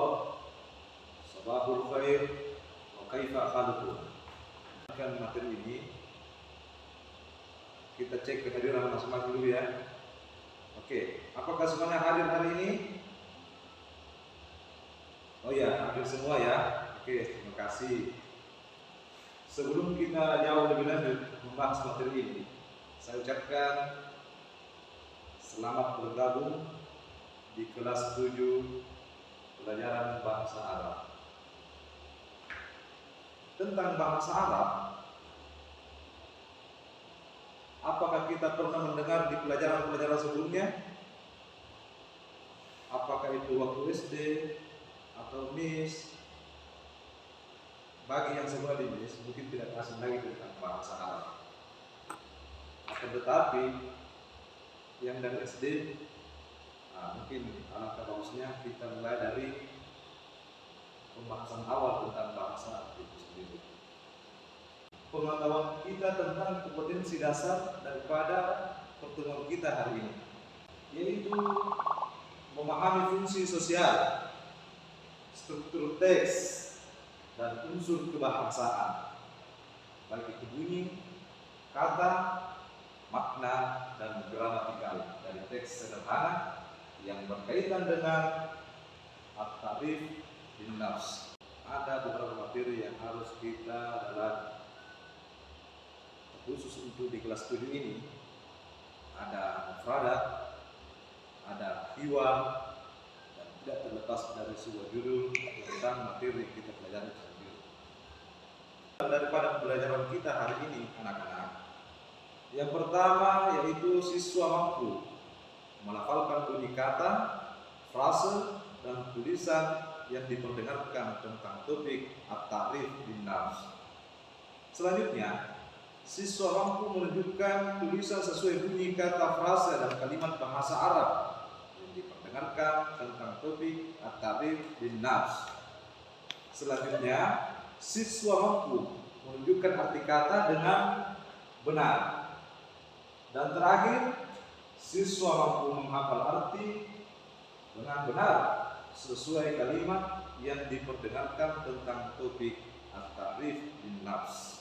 warahmatullah. Sabahul khair wa kaifa halukum. Kan materi ini kita cek kehadiran masing-masing dulu ya. Oke, apakah semuanya hadir hari ini? Oh ya, hadir semua ya. Oke, terima kasih. Sebelum kita jauh lebih lanjut membahas materi ini, saya ucapkan selamat bergabung di kelas 7 pelajaran bahasa Arab. Tentang bahasa Arab, apakah kita pernah mendengar di pelajaran-pelajaran sebelumnya? Apakah itu waktu SD atau MIS? Bagi yang sekolah di MIS mungkin tidak asing lagi tentang bahasa Arab. Akan tetapi yang dari SD, mungkin alangkah bagusnya kita mulai dari pembahasan awal tentang bahasa itu sendiri. Pengetahuan kita tentang kompetensi dasar daripada pertemuan kita hari ini, yaitu memahami fungsi sosial, struktur teks, dan unsur kebahasaan, baik itu bunyi, kata, makna, dan gramatikal dari teks sederhana yang berkaitan dengan at-ta'rif bin nafs. Ada beberapa materi yang harus kita dalami. Khusus untuk di kelas 7 ini ada mufradat, ada hiwar, dan tidak terlepas dari sebuah judul tentang materi yang kita pelajari sendiri. Daripada pembelajaran kita hari ini anak-anak, yang pertama yaitu siswa mampu melafalkan bunyi kata, frase, dan tulisan yang diperdengarkan tentang topik at-ta'rif bin nafs. Selanjutnya, siswa mampu menunjukkan tulisan sesuai bunyi kata, frase, dan kalimat bahasa Arab yang diperdengarkan tentang topik at-ta'rif bin nafs. Selanjutnya, siswa mampu menunjukkan arti kata dengan benar. Dan terakhir, siswa mampu menghafal arti dengan benar sesuai kalimat yang diperdengarkan tentang topik at-ta'rif bin nafs.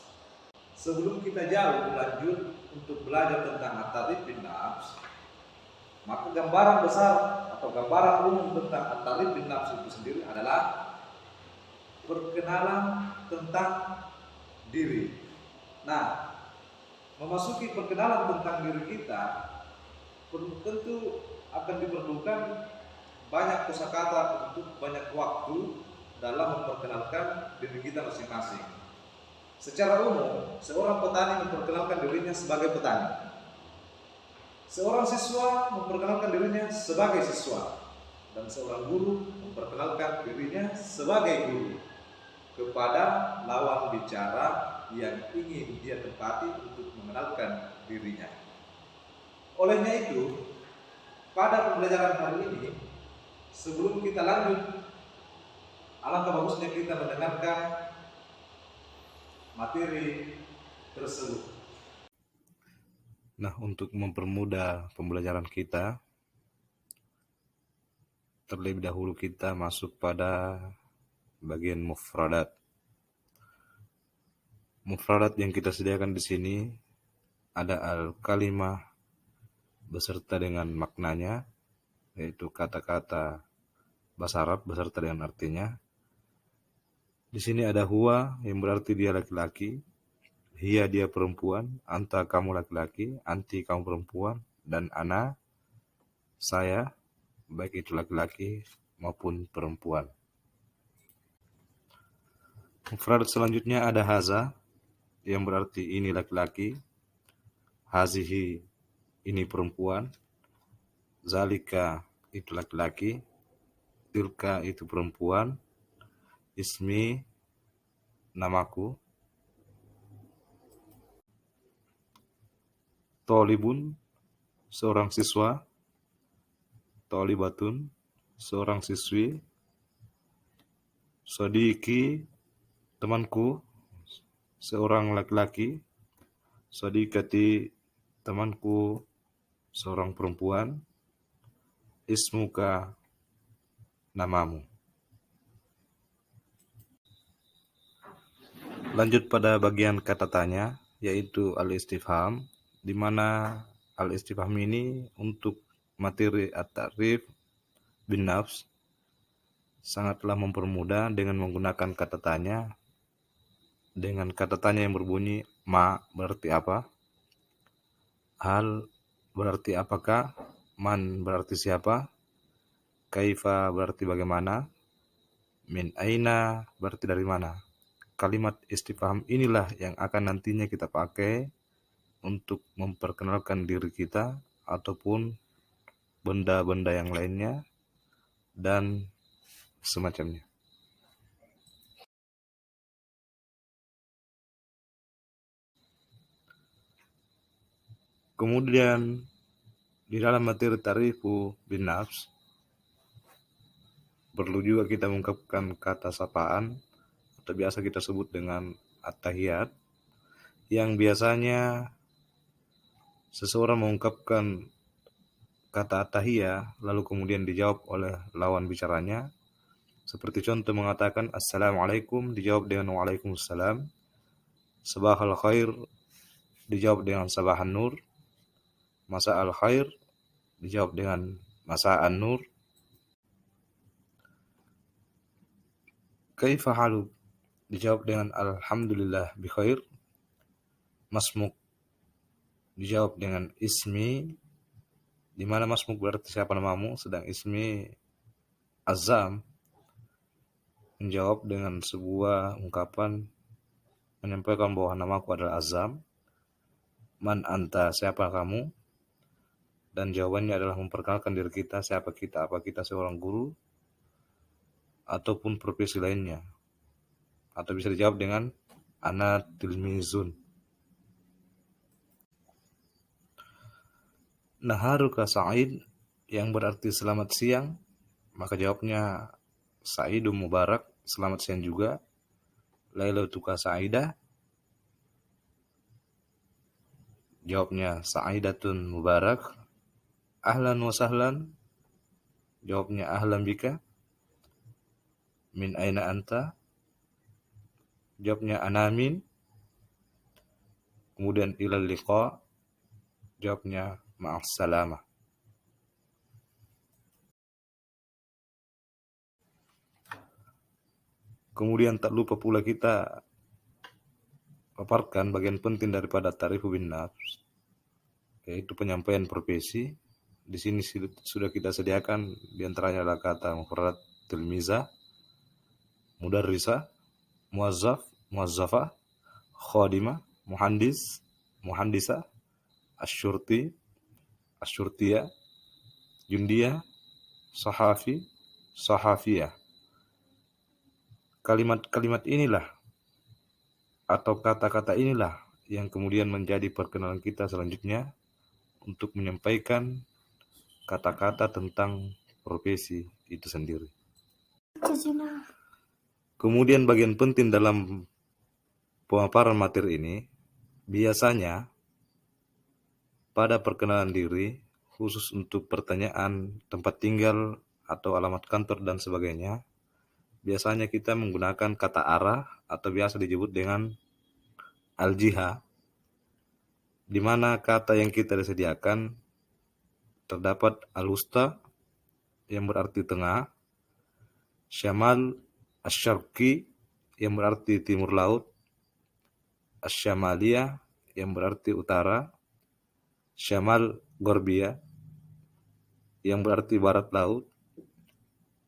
Sebelum kita jauh lanjut untuk belajar tentang at-ta'rif bin nafs, maka gambaran besar atau gambaran umum tentang at-ta'rif bin nafs itu sendiri adalah perkenalan tentang diri. Nah, memasuki perkenalan tentang diri kita tentu akan diperlukan banyak kosakata untuk banyak waktu dalam memperkenalkan diri kita masing-masing. Secara umum, seorang petani memperkenalkan dirinya sebagai petani. Seorang siswa memperkenalkan dirinya sebagai siswa. Dan seorang guru memperkenalkan dirinya sebagai guru kepada lawan bicara yang ingin dia tempati untuk mengenalkan dirinya. Olehnya itu, pada pembelajaran hari ini, sebelum kita lanjut, alangkah bagusnya kita mendengarkan materi tersebut. Nah, untuk mempermudah pembelajaran kita, terlebih dahulu kita masuk pada bagian mufradat. Mufradat yang kita sediakan di sini ada al-kalimah beserta dengan maknanya, yaitu kata-kata bahasa Arab beserta dengan artinya. Di sini ada huwa yang berarti dia laki-laki, hiya dia perempuan, anta kamu laki-laki, anti kamu perempuan, dan ana saya, baik itu laki-laki maupun perempuan. Mufradat selanjutnya ada haza yang berarti ini laki-laki, hazihi ini perempuan, zalika itu laki-laki, tilka itu perempuan, ismi namaku, tolibun seorang siswa, tolibatun seorang siswi, sodiki temanku seorang laki-laki, sodikati temanku seorang perempuan, ismuka namamu. Lanjut pada bagian kata tanya, yaitu al-istifham, di mana al-istifham ini untuk materi at-ta'rif bin nafs sangatlah mempermudah dengan menggunakan kata tanya. Dengan kata tanya yang berbunyi ma berarti apa, hal berarti apakah, man berarti siapa, kaifa berarti bagaimana, min aina berarti dari mana. Kalimat istifham inilah yang akan nantinya kita pakai untuk memperkenalkan diri kita ataupun benda-benda yang lainnya dan semacamnya. Kemudian di dalam materi ta'rifu bin nafs perlu juga kita mengungkapkan kata sapaan atau biasa kita sebut dengan at-tahiyat, yang biasanya seseorang mengungkapkan kata at-tahiyah lalu kemudian dijawab oleh lawan bicaranya. Seperti contoh mengatakan assalamualaikum dijawab dengan waalaikumsalam, sabahal khair dijawab dengan sabahan nur, masa'al khair dijawab dengan masa'an nur, kaifa haluk dijawab dengan alhamdulillah bi khair, masmuk dijawab dengan ismi, di mana masmuk berarti siapa namamu, sedang ismi azam menjawab dengan sebuah ungkapan menyampaikan bahwa namaku adalah Azam. Man anta, siapa kamu? Dan jawabannya adalah memperkenalkan diri kita, siapa kita, apa kita seorang guru ataupun profesi lainnya. Atau bisa dijawab dengan ana tilmizun. Naharuka sa'id yang berarti selamat siang, maka jawabnya Sa'idun Mubarak, selamat siang juga. Lailatuka Sa'idah, jawabnya Sa'idatun Mubarak. Ahlan wa sahlan, jawabnya ahlan bika. Min aina anta, jawabnya anamin. Kemudian ilal liqa, jawabnya ma'as salamah. Kemudian tak lupa pula kita paparkan bagian penting daripada ta'rifu bin nafs, yaitu penyampaian profesi. Di sini sudah kita sediakan, di antaranya adalah kata mufrad tilmiza, mudarrisa, muwazzaf, muwazzafah, khadimah, muhandis, muhandisa, asyurti, asyurtiyah, jundiyah, sahafi, sahafiyah. Kalimat-kalimat inilah atau kata-kata inilah yang kemudian menjadi perkenalan kita selanjutnya untuk menyampaikan kata-kata tentang profesi itu sendiri. Kemudian bagian penting dalam pemaparan materi ini, biasanya pada perkenalan diri, khusus untuk pertanyaan tempat tinggal atau alamat kantor dan sebagainya, biasanya kita menggunakan kata arah atau biasa disebut dengan al-jiha, di mana kata yang kita disediakan terdapat al-wusta yang berarti tengah, syamal asy-syarqi yang berarti timur laut, asy-syamaliyah yang berarti utara, syamal gharbiyah yang berarti barat laut,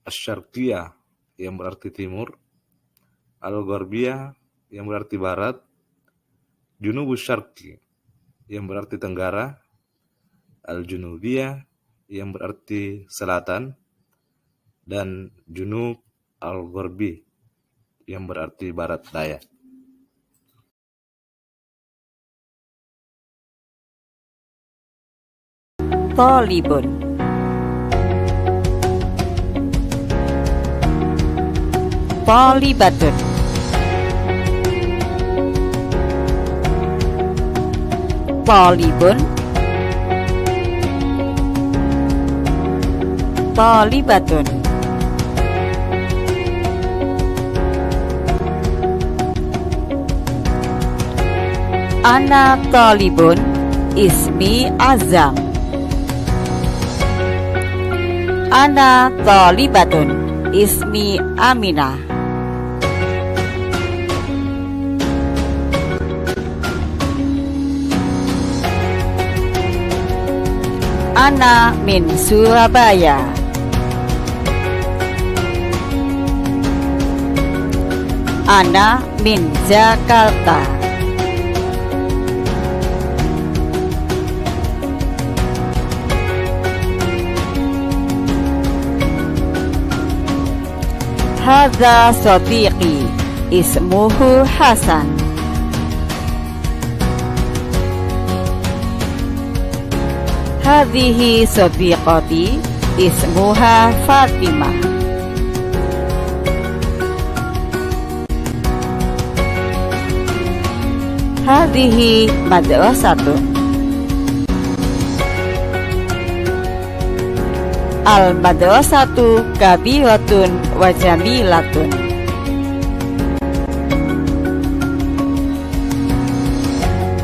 asy-syarqiyah yang berarti timur, al-gharbiyah yang berarti barat, junubus syarqi yang berarti tenggara, al-junubiyah yang berarti selatan, dan junub al-gharbi yang berarti barat daya. Talibun, talibatun, talibun, talibatun, Ana Thalibun Ismi Azam. Ana Thalibatun Ismi Aminah. Ana min Surabaya. Ana min Jakarta. Hadza sadiqi ismuhu Hasan. Hadhihi sadiqati ismuha Fatimah. Hadhihi madrasatun. Al-madrasatu kabiratun wa jamilatun.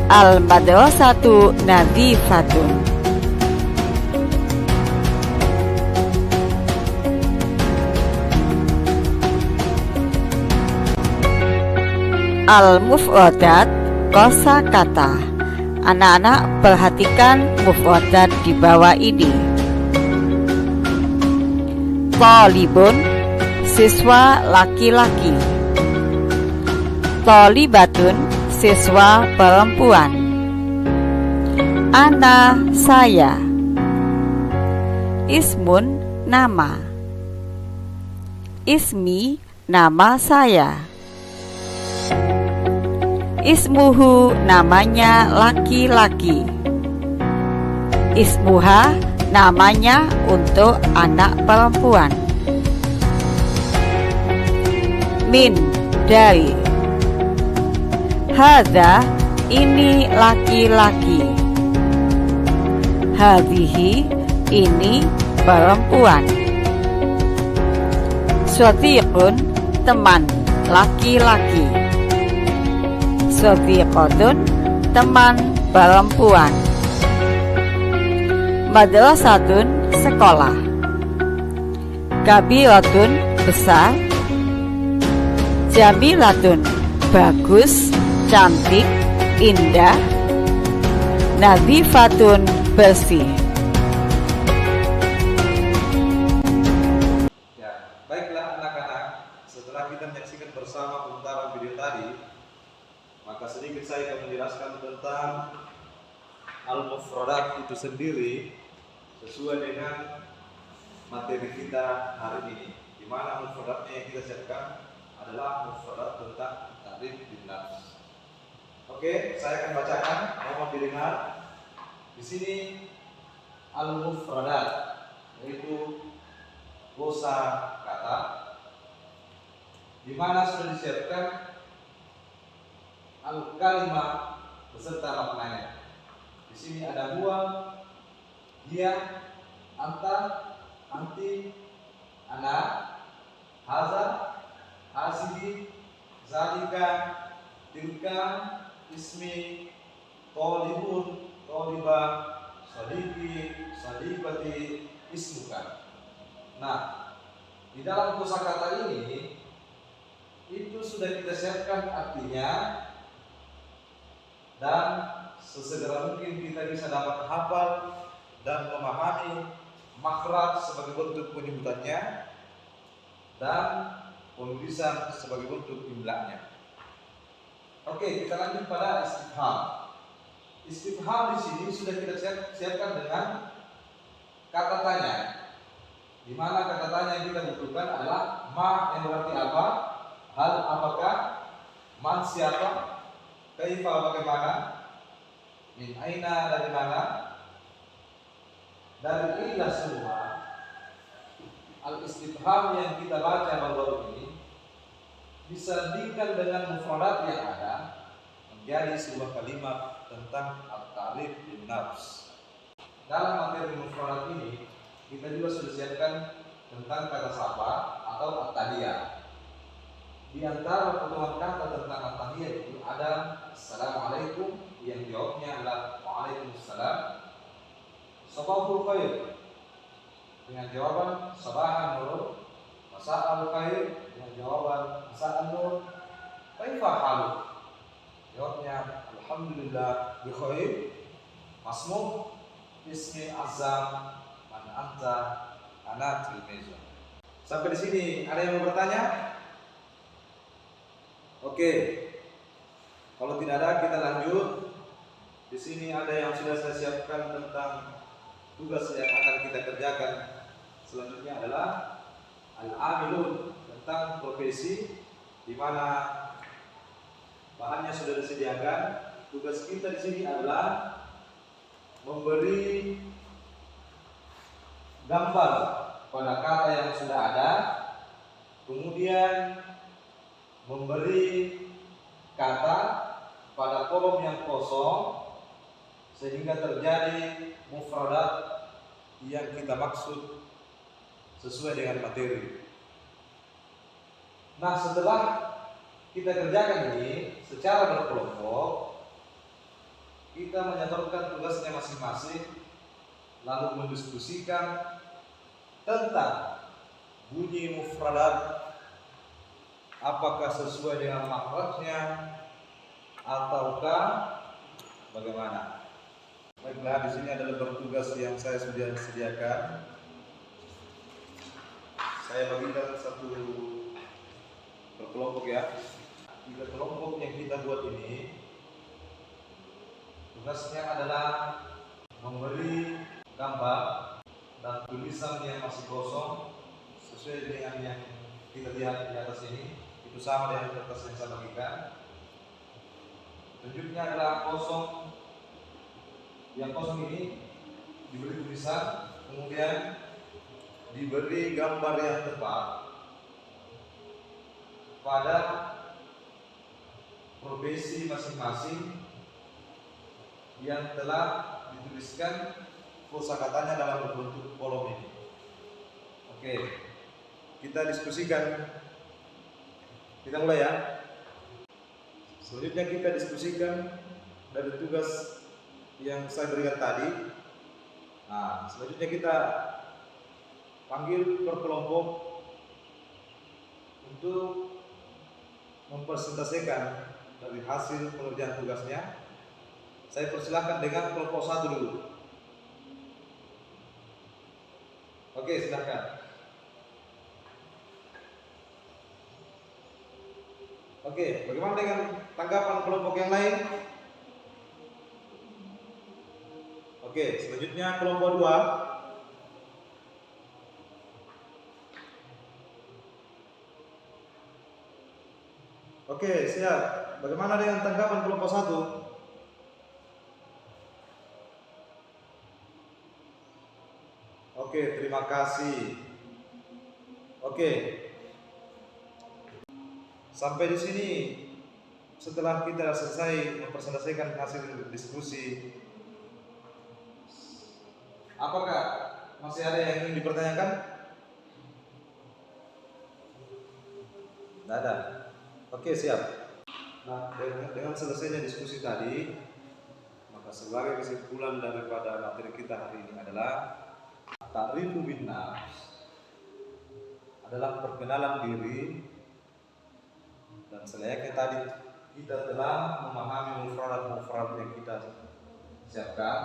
Al-madrasatu nadifatun. Al-mufradat kosakata. Anak-anak perhatikan mufradat di bawah ini. Thalibun siswa laki-laki. Thalibatun siswa perempuan. Ana saya. Ismun nama. Ismi nama saya. Ismuhu namanya laki-laki. Ismuha namanya untuk anak perempuan. Min dari. Hadza ini laki-laki. Hadhihi ini perempuan. Shadiqun teman laki-laki. Shadiqatun teman perempuan. Madrasatun sekolah. Kabiratun besar. Jamilatun bagus, cantik, indah. Nadifatun bersih. Ya, baiklah anak-anak, setelah kita menyaksikan bersama pemutaran video tadi, maka sedikit saya akan menjelaskan tentang al-mufradat itu sendiri sesuai dengan materi kita hari ini, di mana mufradatnya yang kita siapkan adalah mufradat tentang ta'rif bin nafs. Oke, saya akan bacakan, mohon didengar. Di sini al-mufradat yaitu kosa kata, di mana sudah disiapkan al-kalimah beserta maknanya. Di sini ada huwa, dia, anta, anti, ana, haza, hazihi, zalika, tilka, ismi, thalibun, thalibah, sadiqi, sadiqati, ismuka. Nah, di dalam kosakata ini itu sudah kita siapkan artinya, dan sesegera mungkin kita bisa dapat hafal dan memahami makhraj sebagai bentuk penyebutannya dan penulisan sebagai bentuk imlanya. Oke, kita lanjut pada istifham. Istifham di sini sudah kita siapkan dengan kata tanya, di mana kata tanya yang kita butuhkan adalah ma yang berarti apa, hal apakah, man siapa, kaifa bagaimana, min aina dari mana. Dari inilah semua al-istifham yang kita baca baru-baru ini disandingkan dengan mufradat yang ada menjadi sebuah kalimat tentang at-ta'rif bin nafs. Dalam materi mufradat ini kita juga sudah siapkan tentang kata sapa atau at-tahiyyah. Di antara potongan kata tentang at-tahiyyah itu ada assalamualaikum, yang jawabnya adalah Waalaikumsalam. Sabahul khair dengan jawaban sabahan nur. Masa'al khair dengan jawaban masa'an nur. Kaifa haluk? Jawabnya alhamdulillah bi khair. Masmuk ismi azam man anta ana tilmizu. Sampai di sini ada yang mau bertanya? Oke. Kalau tidak ada kita lanjut. Di sini ada yang sudah saya siapkan tentang tugas yang akan kita kerjakan. Selanjutnya adalah al-amilun, tentang profesi, di mana bahannya sudah disediakan. Tugas kita di sini adalah memberi gambar pada kata yang sudah ada, kemudian memberi kata pada kolom yang kosong sehingga terjadi mufradat yang kita maksud sesuai dengan materi. Nah, setelah kita kerjakan ini secara berkelompok, kita menyodorkan tugasnya masing-masing, lalu mendiskusikan tentang bunyi mufradat, apakah sesuai dengan makhrajnya ataukah bagaimana. Baiklah, di sini adalah bertugas yang saya sudah sediakan. Saya bagikan satu berkelompok ya. 3 kelompok yang kita buat ini tugasnya adalah memberi gambar dan tulisan yang masih kosong sesuai dengan yang kita lihat di atas ini. Itu sama dengan kertas yang saya bagikan. Tunjuknya adalah kosong. Yang kosong ini diberi tulisan, kemudian diberi gambar yang tepat pada profesi masing-masing yang telah dituliskan kosakatanya dalam bentuk kolom ini. Oke, kita diskusikan. Kita mulai ya. Selanjutnya kita diskusikan dari tugas yang saya berikan tadi. Nah, selanjutnya kita panggil per kelompok untuk mempresentasikan dari hasil pengerjaan tugasnya. Saya persilahkan dengan kelompok 1 dulu. Oke, silakan. Oke, bagaimana dengan tanggapan kelompok yang lain? Oke, selanjutnya kelompok 2. Oke, siap. Bagaimana dengan tanggapan kelompok 1? Oke, terima kasih. Oke. Sampai di sini setelah kita selesai mempresentasikan hasil diskusi, apakah masih ada yang ingin dipertanyakan? Tidak ada. Oke, siap. Nah, dengan selesainya diskusi tadi, maka sebagai kesimpulan daripada materi kita hari ini adalah ta'rifu bin nafs adalah perkenalan diri, dan selayaknya tadi kita telah memahami mufradat-mufradat yang kita siapkan,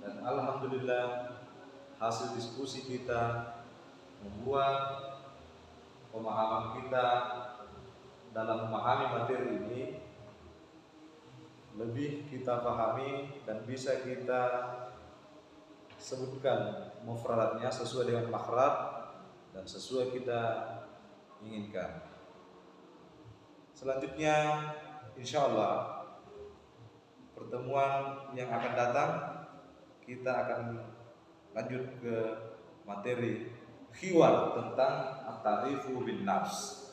dan alhamdulillah hasil diskusi kita membuat pemahaman kita dalam memahami materi ini lebih kita pahami dan bisa kita sebutkan mufradatnya sesuai dengan makhraj dan sesuai kita inginkan. Selanjutnya insyaallah pertemuan yang akan datang kita akan lanjut ke materi khiwar tentang at-ta'rifu bin nafs.